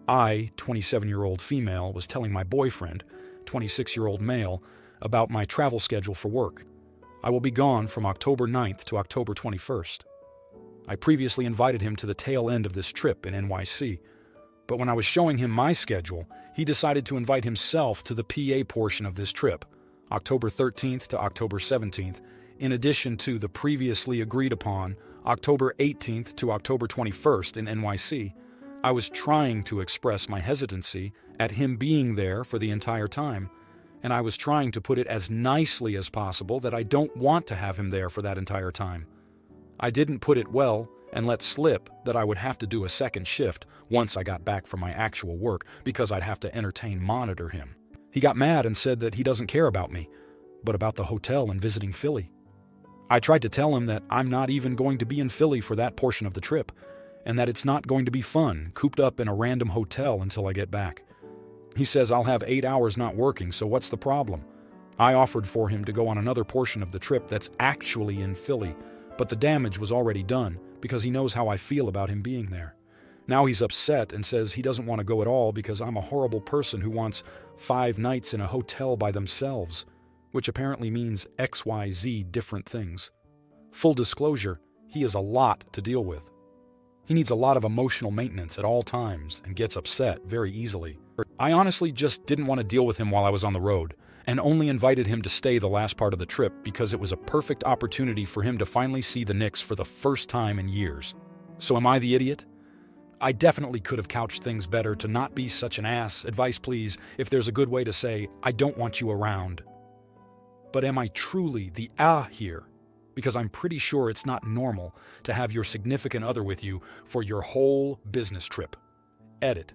I, 27-year-old female, was telling my boyfriend, 26-year-old male, about my travel schedule for work. I will be gone from October 9th to October 21st. I previously invited him to the tail end of this trip in NYC, but when I was showing him my schedule, he decided to invite himself to the PA portion of this trip, October 13th to October 17th, in addition to the previously agreed upon October 18th to October 21st in NYC. I was trying to express my hesitancy at him being there for the entire time, and I was trying to put it as nicely as possible that I don't want to have him there for that entire time. I didn't put it well and let slip that I would have to do a second shift once I got back from my actual work because I'd have to monitor him. He got mad and said that he doesn't care about me, but about the hotel and visiting Philly. I tried to tell him that I'm not even going to be in Philly for that portion of the trip, and that it's not going to be fun, cooped up in a random hotel until I get back. He says I'll have 8 hours not working, so what's the problem? I offered for him to go on another portion of the trip that's actually in Philly, but the damage was already done because he knows how I feel about him being there. Now he's upset and says he doesn't want to go at all because I'm a horrible person who wants 5 nights in a hotel by themselves, which apparently means XYZ different things. Full disclosure, he has a lot to deal with. He needs a lot of emotional maintenance at all times and gets upset very easily. I honestly just didn't want to deal with him while I was on the road, and only invited him to stay the last part of the trip because it was a perfect opportunity for him to finally see the Knicks for the first time in years. So am I the idiot? I definitely could have couched things better to not be such an ass. Advice please, if there's a good way to say, I don't want you around. But am I truly the here? Because I'm pretty sure it's not normal to have your significant other with you for your whole business trip. Edit.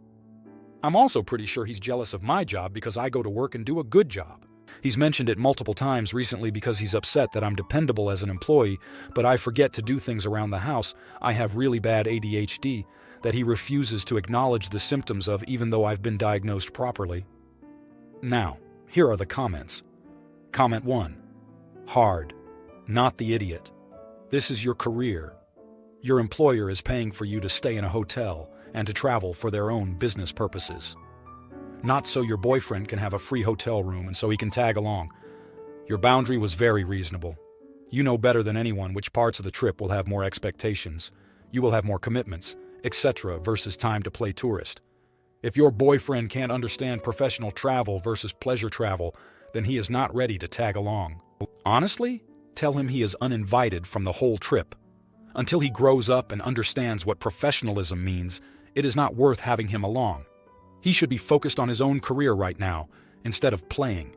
I'm also pretty sure he's jealous of my job because I go to work and do a good job. He's mentioned it multiple times recently because he's upset that I'm dependable as an employee, but I forget to do things around the house. I have really bad ADHD that he refuses to acknowledge the symptoms of even though I've been diagnosed properly. Now, here are the comments. Comment 1. Hard. Not the idiot. This is your career. Your employer is paying for you to stay in a hotel and to travel for their own business purposes. Not so your boyfriend can have a free hotel room and so he can tag along. Your boundary was very reasonable. You know better than anyone which parts of the trip will have more expectations. You will have more commitments, etc. versus time to play tourist. If your boyfriend can't understand professional travel versus pleasure travel, then he is not ready to tag along. Honestly, tell him he is uninvited from the whole trip. Until he grows up and understands what professionalism means, it is not worth having him along. He should be focused on his own career right now, instead of playing.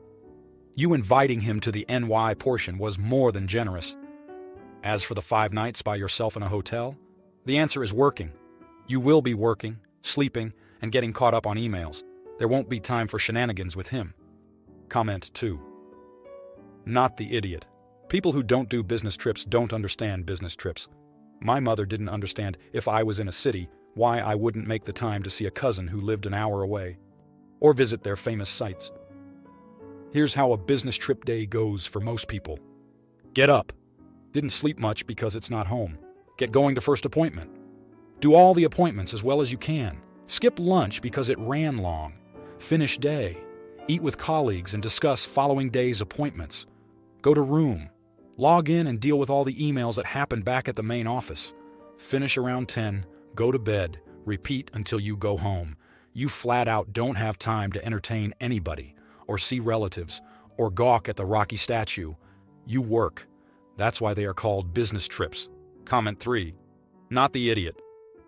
You inviting him to the NY portion was more than generous. As for the 5 nights by yourself in a hotel, the answer is working. You will be working, sleeping, and getting caught up on emails. There won't be time for shenanigans with him. Comment 2. Not the idiot. People who don't do business trips don't understand business trips. My mother didn't understand if I was in a city why I wouldn't make the time to see a cousin who lived an hour away, or visit their famous sites. Here's how a business trip day goes for most people. Get up. Didn't sleep much because it's not home. Get going to first appointment. Do all the appointments as well as you can. Skip lunch because it ran long. Finish day. Eat with colleagues and discuss following day's appointments. Go to room. Log in and deal with all the emails that happened back at the main office. Finish around 10, go to bed, repeat until you go home. You flat out don't have time to entertain anybody, or see relatives, or gawk at the Rocky statue. You work. That's why they are called business trips. Comment 3. Not the idiot.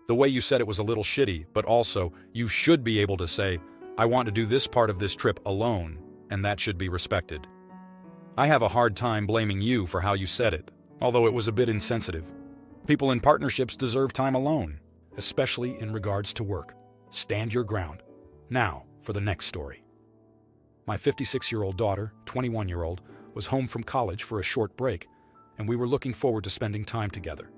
The way you said it was a little shitty, but also, you should be able to say, I want to do this part of this trip alone, and that should be respected. I have a hard time blaming you for how you said it, although it was a bit insensitive. People in partnerships deserve time alone, especially in regards to work. Stand your ground. Now, for the next story. My 56-year-old daughter, 21-year-old, was home from college for a short break, and we were looking forward to spending time together.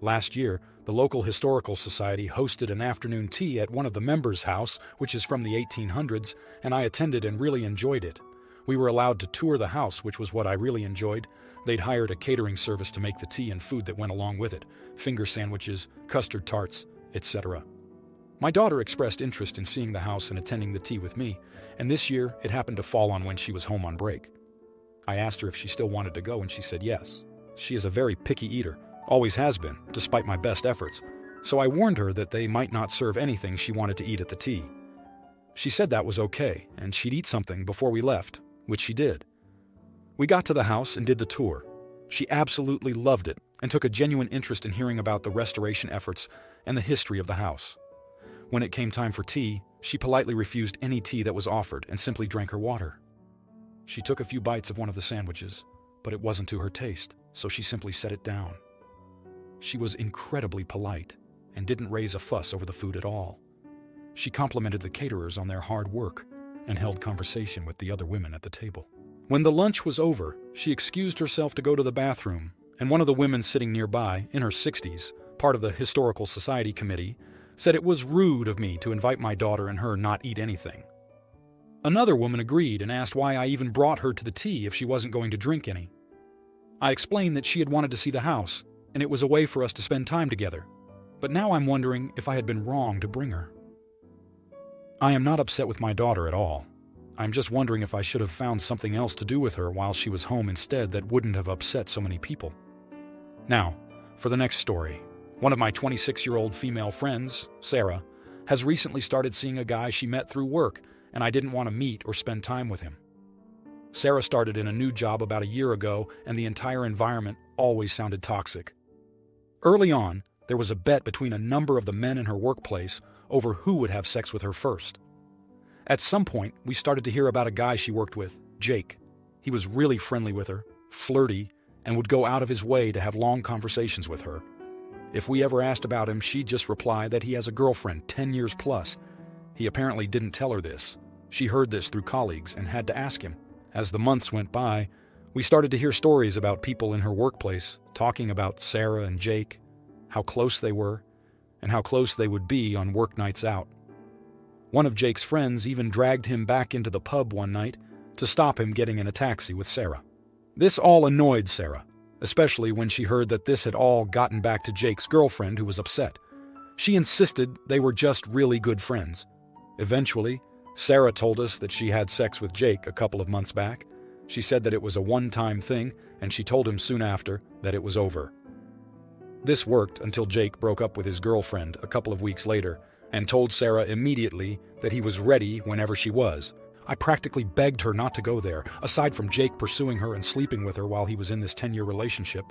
Last year, the local historical society hosted an afternoon tea at one of the members' house, which is from the 1800s, and I attended and really enjoyed it. We were allowed to tour the house, which was what I really enjoyed. They'd hired a catering service to make the tea and food that went along with it, finger sandwiches, custard tarts, etc. My daughter expressed interest in seeing the house and attending the tea with me, and this year it happened to fall on when she was home on break. I asked her if she still wanted to go, and she said yes. She is a very picky eater, always has been, despite my best efforts, so I warned her that they might not serve anything she wanted to eat at the tea. She said that was okay, and she'd eat something before we left, which she did. We got to the house and did the tour. She absolutely loved it and took a genuine interest in hearing about the restoration efforts and the history of the house. When it came time for tea, she politely refused any tea that was offered and simply drank her water. She took a few bites of one of the sandwiches, but it wasn't to her taste, so she simply set it down. She was incredibly polite and didn't raise a fuss over the food at all. She complimented the caterers on their hard work and held conversation with the other women at the table. When the lunch was over, she excused herself to go to the bathroom, and one of the women sitting nearby, in her 60s, part of the Historical Society Committee, said it was rude of me to invite my daughter and her not eat anything. Another woman agreed and asked why I even brought her to the tea if she wasn't going to drink any. I explained that she had wanted to see the house, and it was a way for us to spend time together, but now I'm wondering if I had been wrong to bring her. I am not upset with my daughter at all. I'm just wondering if I should have found something else to do with her while she was home instead that wouldn't have upset so many people. Now, for the next story. One of my 26-year-old female friends, Sarah, has recently started seeing a guy she met through work, and I didn't want to meet or spend time with him. Sarah started in a new job about a year ago, and the entire environment always sounded toxic. Early on, there was a bet between a number of the men in her workplace over who would have sex with her first. At some point, we started to hear about a guy she worked with, Jake. He was really friendly with her, flirty, and would go out of his way to have long conversations with her. If we ever asked about him, she'd just reply that he has a girlfriend 10 years plus. He apparently didn't tell her this. She heard this through colleagues and had to ask him. As the months went by, we started to hear stories about people in her workplace talking about Sarah and Jake, how close they were, and how close they would be on work nights out. One of Jake's friends even dragged him back into the pub one night to stop him getting in a taxi with Sarah. This all annoyed Sarah, especially when she heard that this had all gotten back to Jake's girlfriend, who was upset. She insisted they were just really good friends. Eventually, Sarah told us that she had sex with Jake a couple of months back. She said that it was a one-time thing, and she told him soon after that it was over. This worked until Jake broke up with his girlfriend a couple of weeks later and told Sarah immediately that he was ready whenever she was. I practically begged her not to go there, aside from Jake pursuing her and sleeping with her while he was in this 10-year relationship.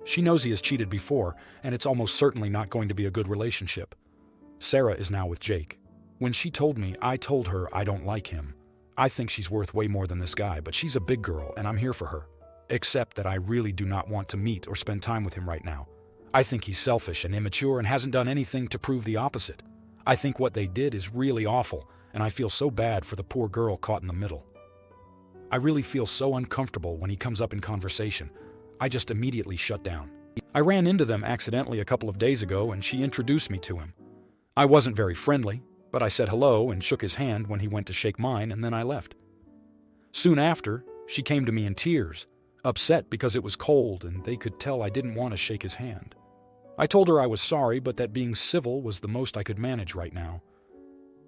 She knows he has cheated before, and it's almost certainly not going to be a good relationship. Sarah is now with Jake. When she told me, I told her I don't like him. I think she's worth way more than this guy, but she's a big girl, and I'm here for her. Except that I really do not want to meet or spend time with him right now. I think he's selfish and immature and hasn't done anything to prove the opposite. I think what they did is really awful, and I feel so bad for the poor girl caught in the middle. I really feel so uncomfortable when he comes up in conversation. I just immediately shut down. I ran into them accidentally a couple of days ago, and she introduced me to him. I wasn't very friendly, but I said hello and shook his hand when he went to shake mine, and then I left. Soon after, she came to me in tears, upset because it was cold and they could tell I didn't want to shake his hand. I told her I was sorry, but that being civil was the most I could manage right now.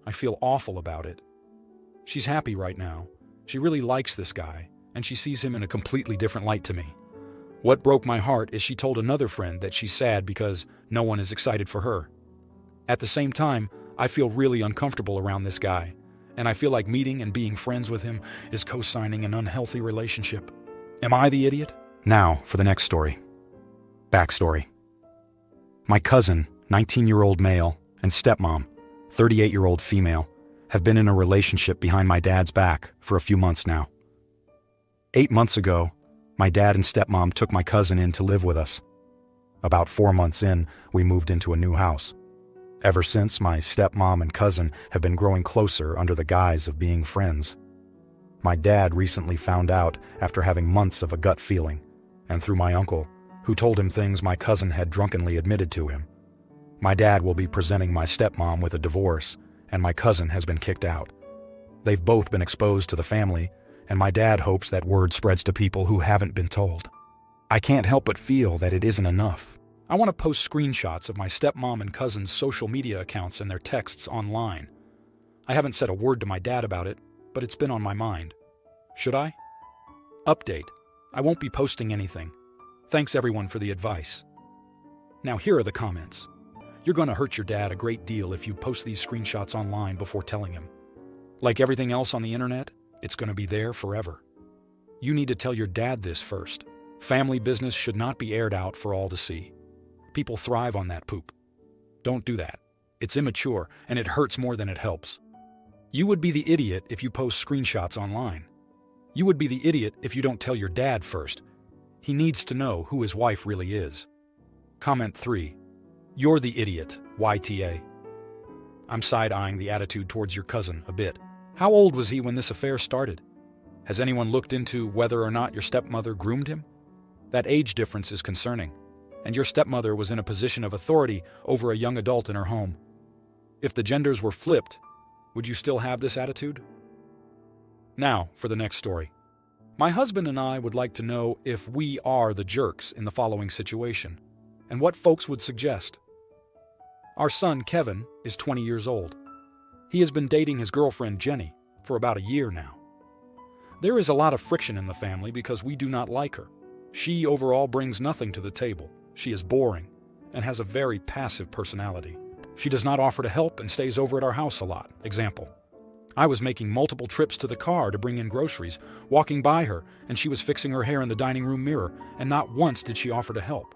I feel awful about it. She's happy right now. She really likes this guy, and she sees him in a completely different light to me. What broke my heart is she told another friend that she's sad because no one is excited for her. At the same time, I feel really uncomfortable around this guy, and I feel like meeting and being friends with him is co-signing an unhealthy relationship. Am I the idiot? Now, for the next story. Backstory. My cousin, 19-year-old male, and stepmom, 38-year-old female, have been in a relationship behind my dad's back for a few months now. 8 months ago, my dad and stepmom took my cousin in to live with us. About 4 months in, we moved into a new house. Ever since, my stepmom and cousin have been growing closer under the guise of being friends. My dad recently found out after having months of a gut feeling, and through my uncle, who told him things my cousin had drunkenly admitted to him. My dad will be presenting my stepmom with a divorce, and my cousin has been kicked out. They've both been exposed to the family, and my dad hopes that word spreads to people who haven't been told. I can't help but feel that it isn't enough. I want to post screenshots of my stepmom and cousin's social media accounts and their texts online. I haven't said a word to my dad about it, but it's been on my mind. Should I? Update. I won't be posting anything. Thanks everyone for the advice. Now here are the comments. You're going to hurt your dad a great deal if you post these screenshots online before telling him. Like everything else on the internet, it's going to be there forever. You need to tell your dad this first. Family business should not be aired out for all to see. People thrive on that poop. Don't do that. It's immature, and it hurts more than it helps. You would be the idiot if you post screenshots online. You would be the idiot if you don't tell your dad first. He needs to know who his wife really is. Comment 3. You're the idiot, YTA. I'm side-eyeing the attitude towards your cousin a bit. How old was he when this affair started? Has anyone looked into whether or not your stepmother groomed him? That age difference is concerning, and your stepmother was in a position of authority over a young adult in her home. If the genders were flipped, would you still have this attitude? Now, for the next story. My husband and I would like to know if we are the jerks in the following situation, and what folks would suggest. Our son, Kevin, is 20 years old. He has been dating his girlfriend, Jenny, for about a year now. There is a lot of friction in the family because we do not like her. She overall brings nothing to the table. She is boring and has a very passive personality. She does not offer to help and stays over at our house a lot. Example. I was making multiple trips to the car to bring in groceries, walking by her, and she was fixing her hair in the dining room mirror, and not once did she offer to help.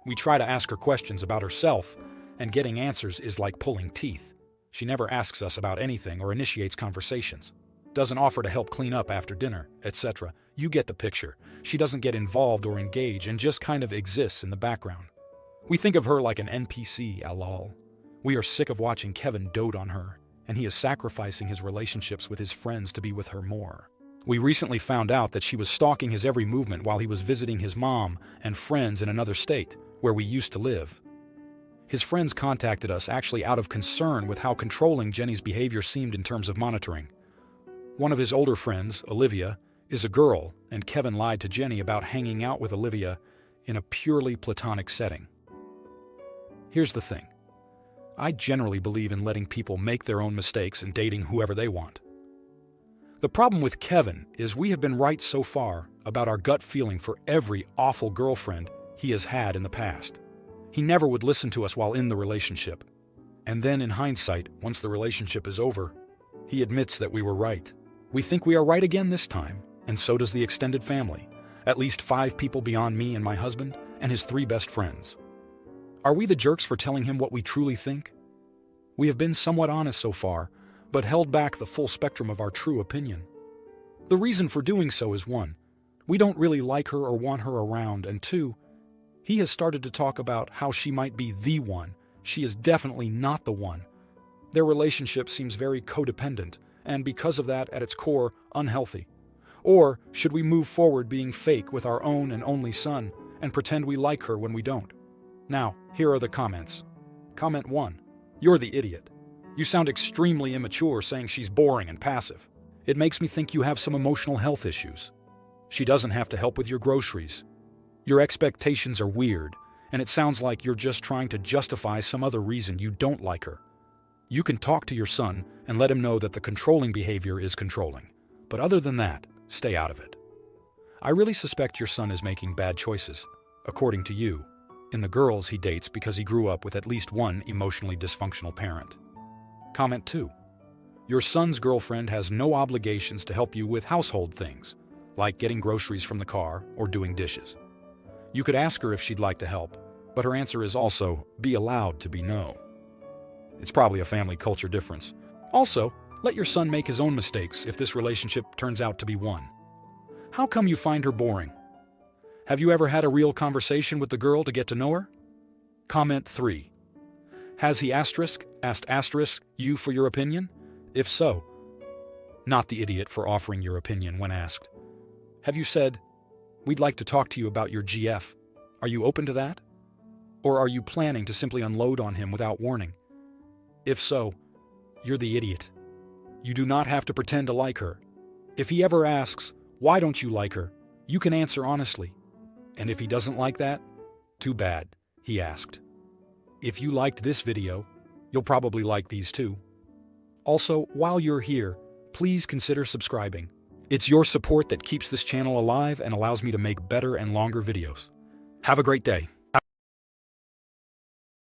We try to ask her questions about herself, and getting answers is like pulling teeth. She never asks us about anything or initiates conversations. Doesn't offer to help clean up after dinner, etc. You get the picture. She doesn't get involved or engage and just kind of exists in the background. We think of her like an NPC, lol. We are sick of watching Kevin dote on her, and he is sacrificing his relationships with his friends to be with her more. We recently found out that she was stalking his every movement while he was visiting his mom and friends in another state, where we used to live. His friends contacted us actually out of concern with how controlling Jenny's behavior seemed in terms of monitoring. One of his older friends, Olivia, is a girl, and Kevin lied to Jenny about hanging out with Olivia in a purely platonic setting. Here's the thing. I generally believe in letting people make their own mistakes and dating whoever they want. The problem with Kevin is we have been right so far about our gut feeling for every awful girlfriend he has had in the past. He never would listen to us while in the relationship. And then in hindsight, once the relationship is over, he admits that we were right. We think we are right again this time, and so does the extended family, at least 5 people beyond me and my husband, and his 3 best friends. Are we the jerks for telling him what we truly think? We have been somewhat honest so far, but held back the full spectrum of our true opinion. The reason for doing so is 1, we don't really like her or want her around, and 2, he has started to talk about how she might be the one. She is definitely not the one. Their relationship seems very codependent, and because of that, at its core, unhealthy. Or should we move forward being fake with our own and only son, and pretend we like her when we don't? Now, here are the comments. Comment 1. You're the idiot. You sound extremely immature saying she's boring and passive. It makes me think you have some emotional health issues. She doesn't have to help with your groceries. Your expectations are weird, and it sounds like you're just trying to justify some other reason you don't like her. You can talk to your son and let him know that the controlling behavior is controlling. But other than that, stay out of it. I really suspect your son is making bad choices, according to you, in the girls he dates because he grew up with at least one emotionally dysfunctional parent. Comment 2. Your son's girlfriend has no obligations to help you with household things, like getting groceries from the car or doing dishes. You could ask her if she'd like to help, but her answer is also, be allowed to be no. It's probably a family culture difference. Also, let your son make his own mistakes if this relationship turns out to be one. How come you find her boring? Have you ever had a real conversation with the girl to get to know her? Comment 3. Has he asked you for your opinion? If so, not the idiot for offering your opinion when asked. Have you said, we'd like to talk to you about your GF. Are you open to that? Or are you planning to simply unload on him without warning? If so, you're the idiot. You do not have to pretend to like her. If he ever asks, why don't you like her? You can answer honestly. And if he doesn't like that, too bad. he asked. If you liked this video, you'll probably like these too. Also, while you're here, please consider subscribing. It's your support that keeps this channel alive and allows me to make better and longer videos. Have a great day.